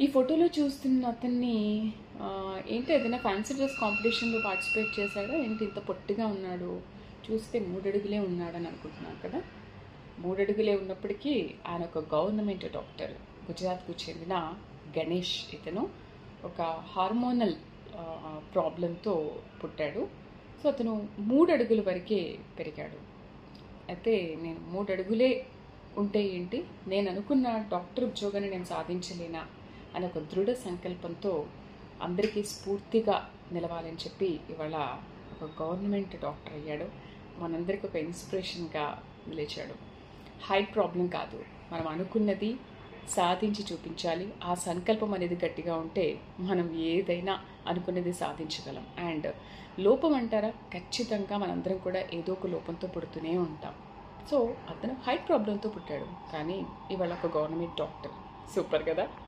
ఈ ఫోటోలో చూస్తున్న అతన్ని ఏంటి ఏదైనా ఫ్యాన్సీ డ్రెస్ కాంపిటీషన్లో పార్టిసిపేట్ చేశాడా ఏంటి ఇంత పొట్టిగా ఉన్నాడు, చూస్తే 3 అడుగులే ఉన్నాడని అనుకుంటున్నాను కదా. 3 అడుగులే ఉన్నప్పటికీ ఆయన ఒక గవర్నమెంట్ డాక్టర్. గుజరాత్కు చెందిన గణేష్. ఇతను ఒక హార్మోనల్ ప్రాబ్లంతో పుట్టాడు. సో అతను 3 అడుగుల వరకే పెరిగాడు. అయితే నేను 3 అడుగులే ఉంటే ఏంటి, నేను అనుకున్న డాక్టర్ ఉద్యోగాన్ని నేను సాధించలేనా అని ఒక దృఢ సంకల్పంతో అందరికీ స్ఫూర్తిగా నిలవాలని చెప్పి ఇవాళ ఒక గవర్నమెంట్ డాక్టర్ అయ్యాడు. మనందరికీ ఒక ఇన్స్పిరేషన్గా నిలిచాడు. హైట్ ప్రాబ్లం కాదు, మనం అనుకున్నది సాధించి చూపించాలి. ఆ సంకల్పం అనేది గట్టిగా ఉంటే మనం ఏదైనా అనుకున్నది సాధించగలం. అండ్ లోపం అంటారా, ఖచ్చితంగా మనందరం కూడా ఏదో ఒక లోపంతో పుడుతూనే ఉంటాం. సో అతను హైట్ ప్రాబ్లంతో పుట్టాడు, కానీ ఇవాళ ఒక గవర్నమెంట్ డాక్టర్. సూపర్ కదా.